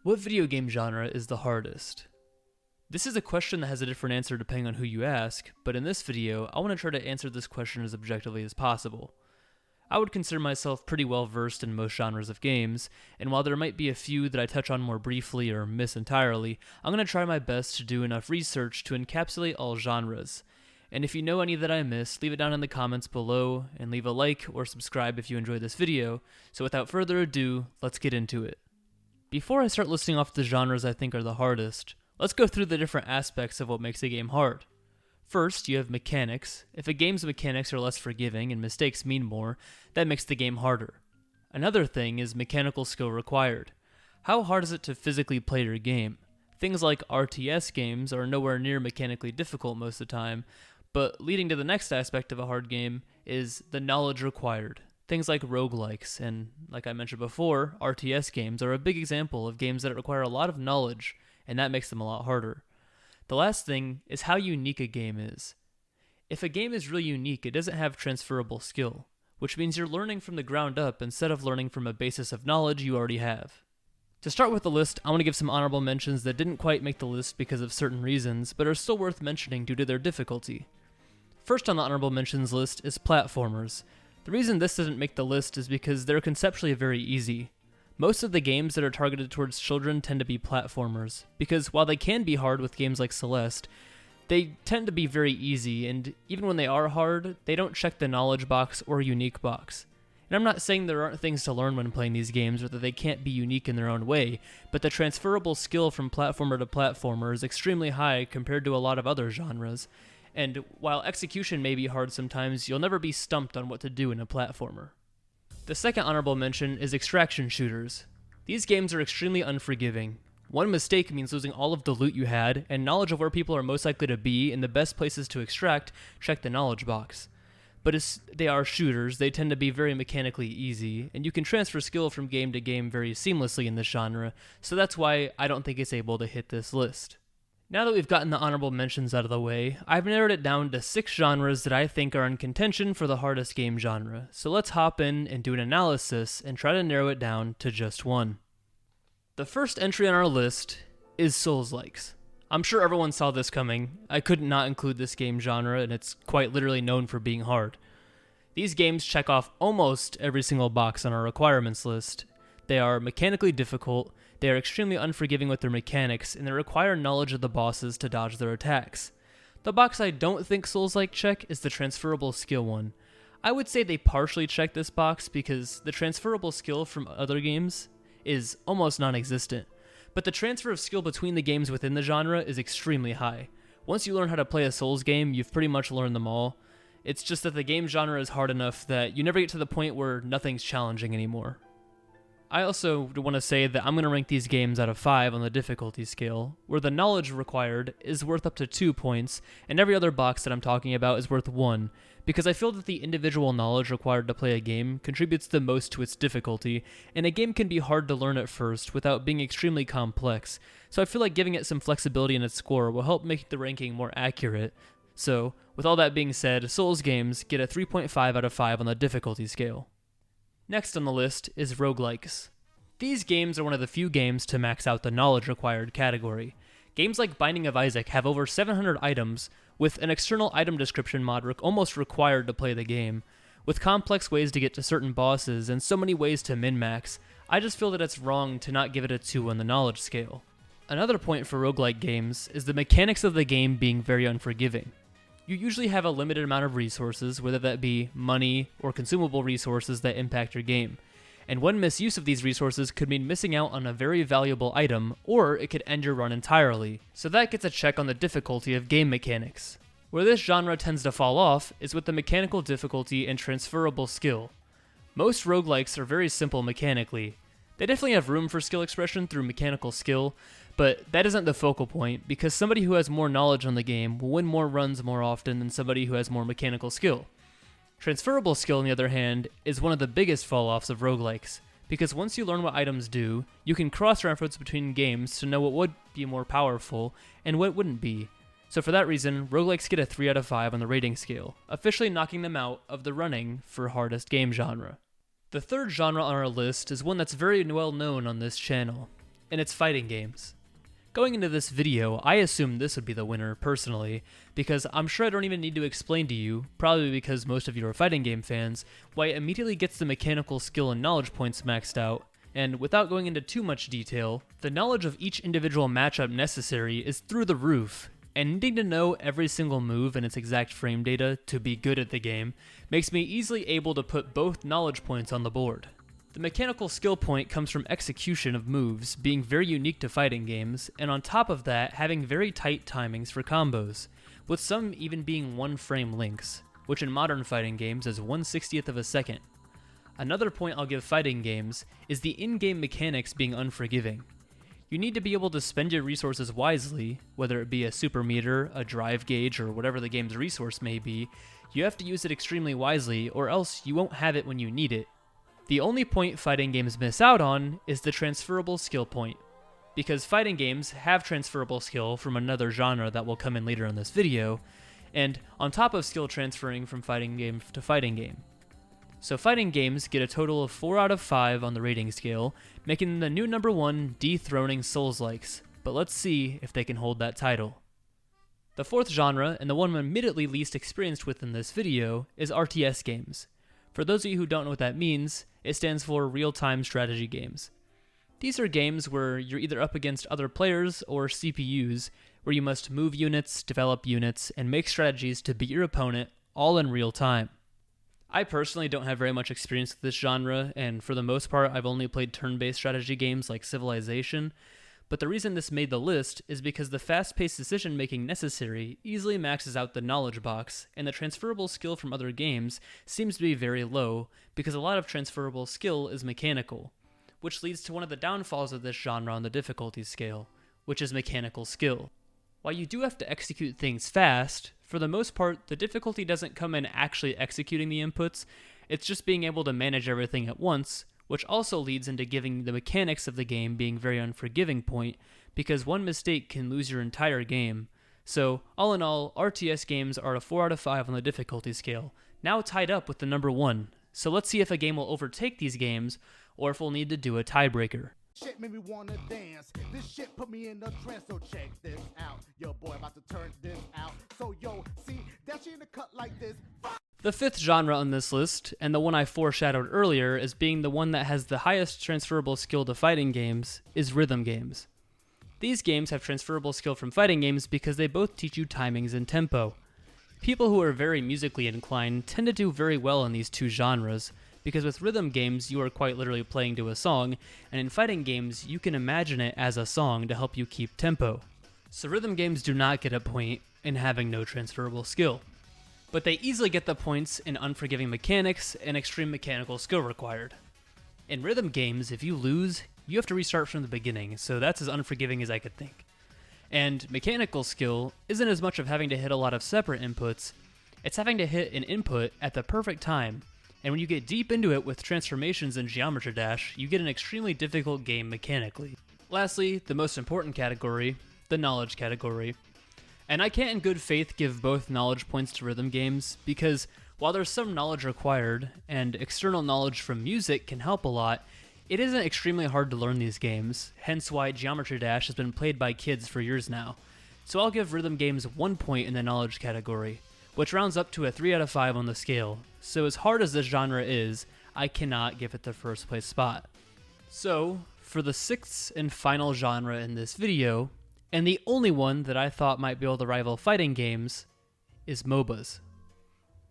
What video game genre is the hardest? This is a question that has a different answer depending on who you ask, but in this video, I want to try to answer this question as objectively as possible. I would consider myself pretty well versed in most genres of games, and while there might be a few that I touch on more briefly or miss entirely, I'm going to try my best to do enough research to encapsulate all genres. And if you know any that I missed, leave it down in the comments below, and leave a like or subscribe if you enjoyed this video. So without further ado, let's get into it. Before I start listing off the genres I think are the hardest, let's go through the different aspects of what makes a game hard. First, you have mechanics. If a game's mechanics are less forgiving and mistakes mean more, that makes the game harder. Another thing is mechanical skill required. How hard is it to physically play your game? Things like RTS games are nowhere near mechanically difficult most of the time, but leading to the next aspect of a hard game is the knowledge required. Things like roguelikes and, like I mentioned before, RTS games are a big example of games that require a lot of knowledge, and that makes them a lot harder. The last thing is how unique a game is. If a game is really unique, it doesn't have transferable skill, which means you're learning from the ground up instead of learning from a basis of knowledge you already have. To start with the list, I want to give some honorable mentions that didn't quite make the list because of certain reasons, but are still worth mentioning due to their difficulty. First on the honorable mentions list is platformers. The reason this didn't make the list is because they're conceptually very easy. Most of the games that are targeted towards children tend to be platformers, because while they can be hard with games like Celeste, they tend to be very easy, and even when they are hard, they don't check the knowledge box or unique box. And I'm not saying there aren't things to learn when playing these games or that they can't be unique in their own way, but the transferable skill from platformer to platformer is extremely high compared to a lot of other genres. And while execution may be hard sometimes, you'll never be stumped on what to do in a platformer. The second honorable mention is extraction shooters. These games are extremely unforgiving. One mistake means losing all of the loot you had, and knowledge of where people are most likely to be and the best places to extract, check the knowledge box. But as they are shooters, they tend to be very mechanically easy, and you can transfer skill from game to game very seamlessly in this genre, so that's why I don't think it's able to hit this list. Now that we've gotten the honorable mentions out of the way, I've narrowed it down to 6 genres that I think are in contention for the hardest game genre, so let's hop in and do an analysis and try to narrow it down to just one. The first entry on our list is Souls-likes. I'm sure everyone saw this coming. I could not include this game genre, and it's quite literally known for being hard. These games check off almost every single box on our requirements list. They are mechanically difficult, they are extremely unforgiving with their mechanics, and they require knowledge of the bosses to dodge their attacks. The box I don't think Souls-like check is the transferable skill one. I would say they partially check this box because the transferable skill from other games is almost non-existent, but the transfer of skill between the games within the genre is extremely high. Once you learn how to play a Souls game, you've pretty much learned them all. It's just that the game genre is hard enough that you never get to the point where nothing's challenging anymore. I also want to say that I'm going to rank these games out of 5 on the difficulty scale, where the knowledge required is worth up to 2 points, and every other box that I'm talking about is worth 1, because I feel that the individual knowledge required to play a game contributes the most to its difficulty, and a game can be hard to learn at first without being extremely complex, so I feel like giving it some flexibility in its score will help make the ranking more accurate. So, with all that being said, Souls games get a 3.5 out of 5 on the difficulty scale. Next on the list is roguelikes. These games are one of the few games to max out the knowledge required category. Games like Binding of Isaac have over 700 items, with an external item description mod almost required to play the game. With complex ways to get to certain bosses and so many ways to min-max, I just feel that it's wrong to not give it a 2 on the knowledge scale. Another point for roguelike games is the mechanics of the game being very unforgiving. You usually have a limited amount of resources, whether that be money or consumable resources that impact your game. And one misuse of these resources could mean missing out on a very valuable item, or it could end your run entirely. So that gets a check on the difficulty of game mechanics. Where this genre tends to fall off is with the mechanical difficulty and transferable skill. Most roguelikes are very simple mechanically. They definitely have room for skill expression through mechanical skill, but that isn't the focal point, because somebody who has more knowledge on the game will win more runs more often than somebody who has more mechanical skill. Transferable skill, on the other hand, is one of the biggest fall-offs of roguelikes, because once you learn what items do, you can cross-reference between games to know what would be more powerful and what wouldn't be. So for that reason, roguelikes get a 3 out of 5 on the rating scale, officially knocking them out of the running for hardest game genre. The third genre on our list is one that's very well known on this channel. and it's fighting games. Going into this video, I assumed this would be the winner personally, because I'm sure I don't even need to explain to you, probably because most of you are fighting game fans, why it immediately gets the mechanical skill and knowledge points maxed out, and without going into too much detail, the knowledge of each individual matchup necessary is through the roof, and needing to know every single move and its exact frame data to be good at the game makes me easily able to put both knowledge points on the board. The mechanical skill point comes from execution of moves being very unique to fighting games, and on top of that having very tight timings for combos, with some even being 1 frame links, which in modern fighting games is 1/60th of a second. Another point I'll give fighting games is the in-game mechanics being unforgiving. You need to be able to spend your resources wisely, whether it be a super meter, a drive gauge, or whatever the game's resource may be. You have to use it extremely wisely, or else you won't have it when you need it. The only point fighting games miss out on is the transferable skill point, because fighting games have transferable skill from another genre that will come in later in this video, and on top of skill transferring from fighting game to fighting game. So fighting games get a total of 4 out of 5 on the rating scale, making them the new number 1 dethroning Souls-likes, but let's see if they can hold that title. The fourth genre, and the one I'm admittedly least experienced with in this video, is RTS games. For those of you who don't know what that means, it stands for real-time strategy games. These are games where you're either up against other players or CPUs, where you must move units, develop units, and make strategies to beat your opponent, all in real time. I personally don't have very much experience with this genre, and for the most part I've only played turn-based strategy games like Civilization, but the reason this made the list is because the fast-paced decision-making necessary easily maxes out the knowledge box, and the transferable skill from other games seems to be very low, because a lot of transferable skill is mechanical, which leads to one of the downfalls of this genre on the difficulty scale, which is mechanical skill. While you do have to execute things fast, for the most part, the difficulty doesn't come in actually executing the inputs, it's just being able to manage everything at once, which also leads into giving the mechanics of the game being very unforgiving point, because one mistake can lose your entire game. So, all in all, RTS games are a 4 out of 5 on the difficulty scale, now tied up with the number 1. So let's see if a game will overtake these games, or if we'll need to do a tiebreaker. Shit made me wanna dance. This shit put me in a trance, so check this out. Yo, boy, about to turn this out. So, yo, see, that shit in the cut like this. The fifth genre on this list, and the one I foreshadowed earlier as being the one that has the highest transferable skill to fighting games, is rhythm games. These games have transferable skill from fighting games because they both teach you timings and tempo. People who are very musically inclined tend to do very well in these two genres, because with rhythm games you are quite literally playing to a song, and in fighting games you can imagine it as a song to help you keep tempo. So rhythm games do not get a point in having no transferable skill, but they easily get the points in unforgiving mechanics and extreme mechanical skill required. In rhythm games, if you lose, you have to restart from the beginning, so that's as unforgiving as I could think. And mechanical skill isn't as much of having to hit a lot of separate inputs, it's having to hit an input at the perfect time, and when you get deep into it with transformations and Geometry Dash, you get an extremely difficult game mechanically. Lastly, the most important category, the knowledge category. And I can't in good faith give both knowledge points to rhythm games, because while there's some knowledge required, and external knowledge from music can help a lot, it isn't extremely hard to learn these games, hence why Geometry Dash has been played by kids for years now. So I'll give rhythm games 1 point in the knowledge category, which rounds up to a 3 out of 5 on the scale. So as hard as this genre is, I cannot give it the first place spot. So, for the sixth and final genre in this video, and the only one that I thought might be able to rival fighting games, is MOBAs.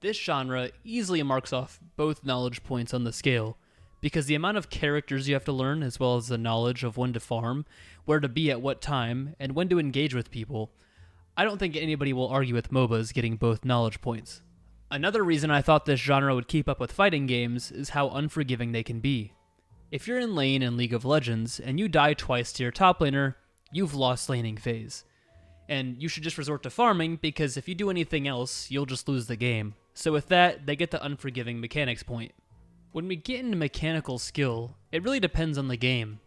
This genre easily marks off both knowledge points on the scale, because the amount of characters you have to learn, as well as the knowledge of when to farm, where to be at what time, and when to engage with people, I don't think anybody will argue with MOBAs getting both knowledge points. Another reason I thought this genre would keep up with fighting games is how unforgiving they can be. If you're in lane in League of Legends and you die twice to your top laner, you've lost laning phase. And you should just resort to farming, because if you do anything else, you'll just lose the game. So with that, they get the unforgiving mechanics point. When we get into mechanical skill, it really depends on the game.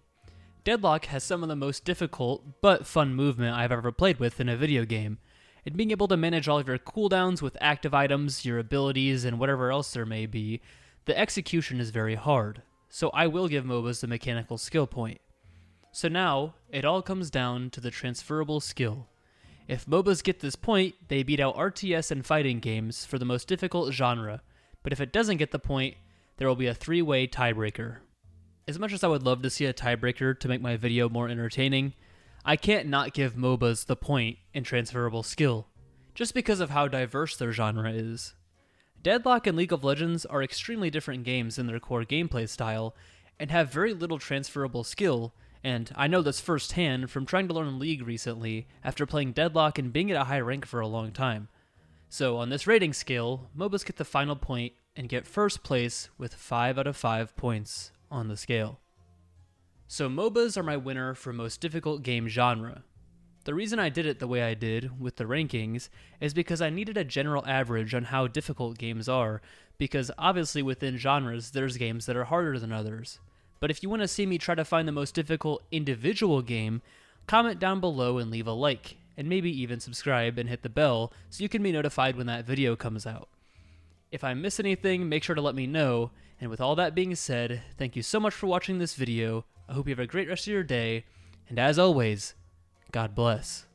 Deadlock has some of the most difficult, but fun movement I've ever played with in a video game, and being able to manage all of your cooldowns with active items, your abilities, and whatever else there may be, the execution is very hard, so I will give MOBAs the mechanical skill point. So now, it all comes down to the transferable skill. If MOBAs get this point, they beat out RTS and fighting games for the most difficult genre, but if it doesn't get the point, there will be a 3-way tiebreaker. As much as I would love to see a tiebreaker to make my video more entertaining, I can't not give MOBAs the point in transferable skill, just because of how diverse their genre is. Deadlock and League of Legends are extremely different games in their core gameplay style, and have very little transferable skill, and I know this firsthand from trying to learn League recently after playing Deadlock and being at a high rank for a long time. So on this rating scale, MOBAs get the final point and get first place with 5 out of 5 points on the scale. So MOBAs are my winner for most difficult game genre. The reason I did it the way I did with the rankings is because I needed a general average on how difficult games are, because obviously within genres there's games that are harder than others. But if you want to see me try to find the most difficult individual game, comment down below and leave a like, and maybe even subscribe and hit the bell so you can be notified when that video comes out. If I miss anything, make sure to let me know, and with all that being said, thank you so much for watching this video. I hope you have a great rest of your day, and as always, God bless.